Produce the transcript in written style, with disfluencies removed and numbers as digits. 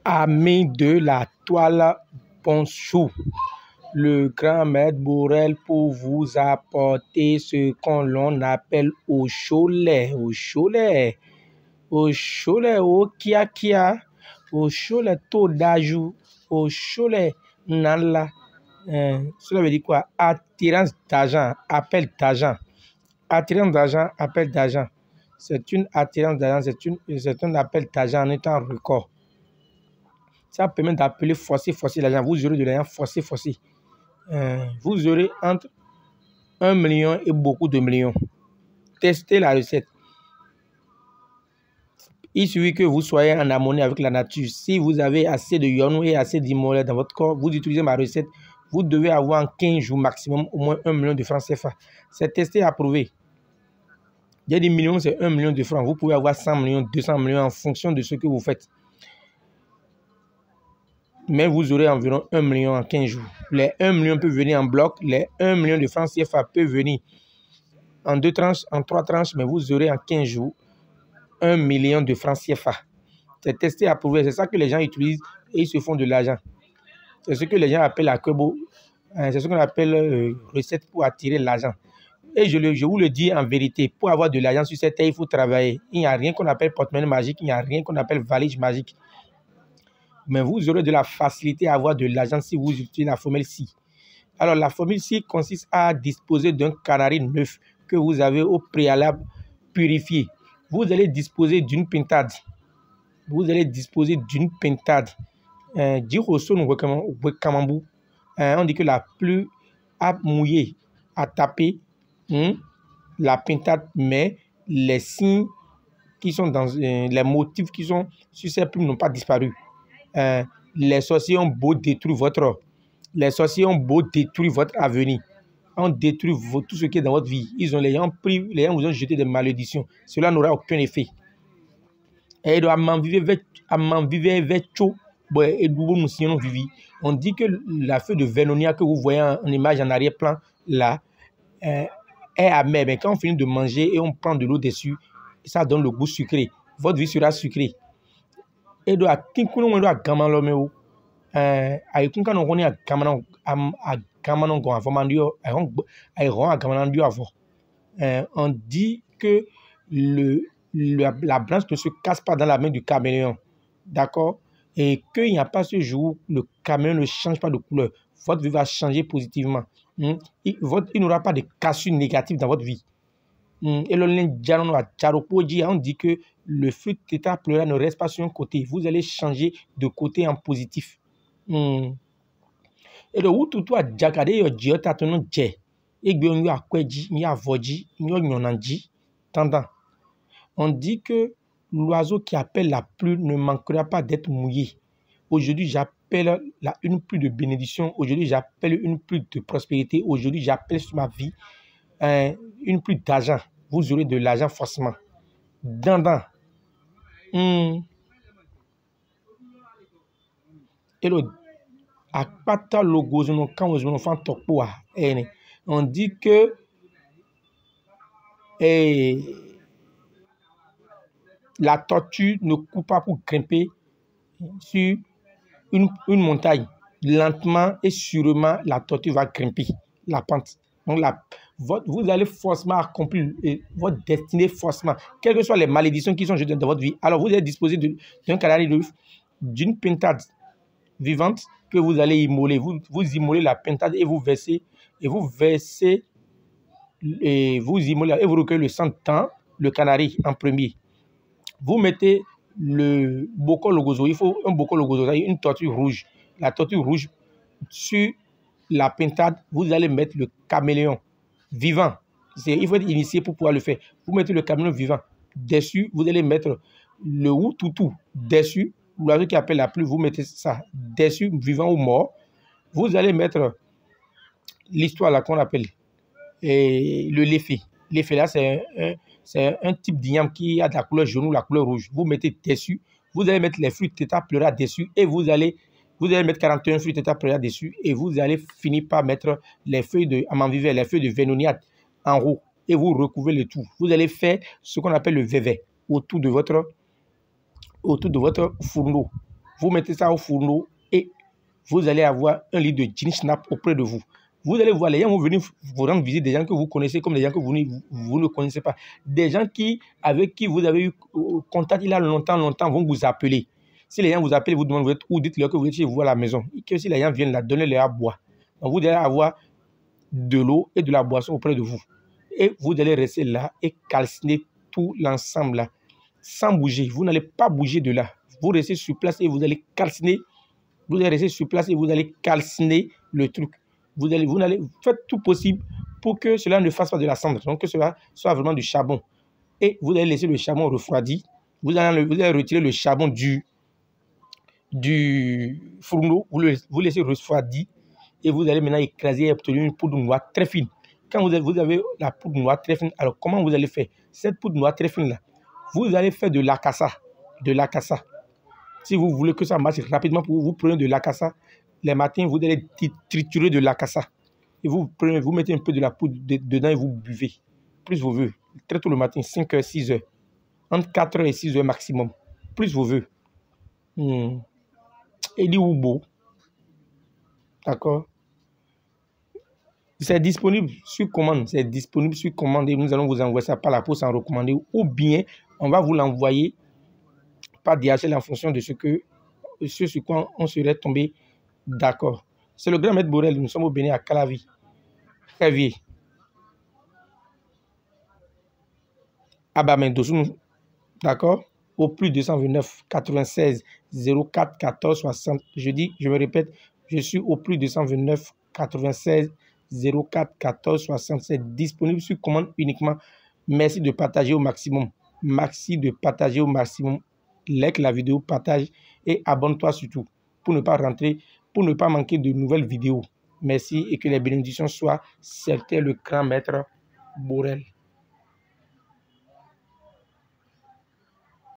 Amis de la toile, bonjour. Le grand maître Borel pour vous apporter ce qu'on appelle au cholet, au kia, au cholet taux d'ajout, au cholet nala. Cela veut dire quoi? Attirance d'argent, appel d'argent. Attirance d'argent, appel d'argent. C'est une attirance d'argent, c'est un appel d'argent en étant record. Ça permet d'appeler forcer l'argent. Vous aurez de l'argent forcer. Vous aurez entre 1 million et beaucoup de millions. Testez la recette. Il suffit que vous soyez en harmonie avec la nature. Si vous avez assez de yonou et assez d'imolé dans votre corps, vous utilisez ma recette. Vous devez avoir en 15 jours maximum au moins 1 million de francs CFA. C'est testé et approuvé. J'ai dit millions, c'est 1 million de francs. Vous pouvez avoir 100 millions, 200 millions en fonction de ce que vous faites. Mais vous aurez environ 1 million en 15 jours. Les 1 million peuvent venir en bloc. Les 1 million de francs CFA peuvent venir en 2 tranches, en 3 tranches, mais vous aurez en 15 jours 1 million de francs CFA. C'est testé et approuvé. C'est ça que les gens utilisent et ils se font de l'argent. C'est ce que les gens appellent la quebo. C'est ce qu'on appelle recette pour attirer l'argent. Et je vous le dis en vérité, pour avoir de l'argent sur cette terre, il faut travailler. Il n'y a rien qu'on appelle porte-monnaie magique, il n'y a rien qu'on appelle valise magique. Mais vous aurez de la facilité à avoir de l'argent si vous utilisez la formule SI. Alors, la formule SI consiste à disposer d'un canari neuf que vous avez au préalable purifié. Vous allez disposer d'une pintade. On dit que la pluie a mouillé, a tapé la pintade, mais les signes qui sont dans les motifs qui sont sur ces plumes n'ont pas disparu. Les sorciers ont beau détruire votre avenir, on détruit tout ce qui est dans votre vie. Les gens vous ont jeté des malédictions. Cela n'aura aucun effet. On dit que la feuille de Vernonia que vous voyez en image en arrière-plan là est amère. Mais quand on finit de manger et on prend de l'eau dessus, ça donne le goût sucré. Votre vie sera sucrée. Et donc, à on dit que la branche ne se casse pas dans la main du caméléon. D'accord? Et qu'il n'y a pas ce jour où le caméléon ne change pas de couleur. Votre vie va changer positivement. Il n'aura pas de cassures négatives dans votre vie. Et on dit que le fruit tétra pleura ne reste pas sur un côté. Vous allez changer de côté en positif. Et donc, tout à Jakade, on dit que l'oiseau qui appelle la pluie ne manquera pas d'être mouillé. Aujourd'hui, j'appelle une pluie de bénédiction. Aujourd'hui, j'appelle une pluie de prospérité. Aujourd'hui, j'appelle sur ma vie une pluie d'argent. Vous aurez de l'argent forcément. Et le on dit que la tortue ne coupe pas pour grimper sur une montagne. Lentement et sûrement, la tortue va grimper la pente. Donc, vous allez forcément accomplir votre destinée forcément. Quelles que soient les malédictions qui sont jetées dans votre vie. Alors, vous êtes disposé d'un canari neuf, d'une pintade vivante que vous allez immoler. Vous immolez la pintade et vous versez, vous immolez et vous recueillez le sang dans le canari en premier. Vous mettez le boko logozo. Il faut un boko logozo, une tortue rouge. La tortue rouge sur la pintade, vous allez mettre le caméléon vivant. Il faut être initié pour pouvoir le faire. Vous mettez le caméléon vivant. Dessus, vous allez mettre le Hututu. Dessus, l'oiseau qui appelle la pluie, vous mettez ça. Dessus, vivant ou mort. Vous allez mettre l'histoire là qu'on appelle le léfé. Léfé là, c'est un type d'igname qui a de la couleur jaune ou la couleur rouge. Vous mettez dessus. Vous allez mettre les fruits tétra pleura dessus et vous allez mettre 41 fruits tétra pleura dessus et vous allez finir par mettre les feuilles de amanviver, les feuilles de Vernonia en haut et vous recouvrez le tout. Vous allez faire ce qu'on appelle le vévé autour de votre fourneau. Vous mettez ça au fourneau et vous allez avoir un lit de gin snap auprès de vous. Vous allez voir, les gens vont venir vous rendre visite, des gens que vous connaissez comme des gens que vous ne connaissez pas. Des gens avec qui vous avez eu contact il y a longtemps, vont vous appeler. Si les gens vous appellent, vous demandent vous êtes où, dites-leur que vous êtes chez vous à la maison. Et que si les gens viennent là, donnez-leur à boire. Donc vous allez avoir de l'eau et de la boisson auprès de vous. Et vous allez rester là et calciner tout l'ensemble là, sans bouger. Vous n'allez pas bouger de là. Vous restez sur place et vous allez calciner. Vous allez rester sur place et vous allez calciner le truc. Faites tout possible pour que cela ne fasse pas de la cendre, donc que cela soit vraiment du charbon. Et vous allez laisser le charbon refroidi. Vous allez retirer le charbon du fourneau, vous laissez refroidir et vous allez maintenant écraser et obtenir une poudre noire très fine. Quand vous avez la poudre noire très fine, alors comment vous allez faire? Cette poudre noire très fine là, vous allez faire de l'acassa. Si vous voulez que ça marche rapidement pour vous, vous prenez de l'acassa. Les matins, vous allez triturer de l'acassa. Et vous mettez un peu de la poudre dedans et vous buvez. Plus vous voulez. Très tôt le matin, 5 h, 6 h. Entre 4 h et 6 h maximum. Plus vous voulez. Eli Oubo. D'accord? C'est disponible sur commande. C'est disponible sur commande et nous allons vous envoyer ça par la poste en recommandé. Ou bien, on va vous l'envoyer par DHL en fonction de ce sur quoi on serait tombé d'accord. C'est le grand maître Borel. Nous sommes au Bénin à Calavi. Réveillé. Abamendossou. D'accord? Au plus 229 96 04 14 60. Je me répète, je suis au plus 229 96 04 14 60. C'est disponible sur commande uniquement. Merci de partager au maximum. Merci de partager au maximum. Like la vidéo, partage et abonne-toi surtout pour ne pas manquer de nouvelles vidéos. Merci et que les bénédictions soient certaines le grand maître Borel.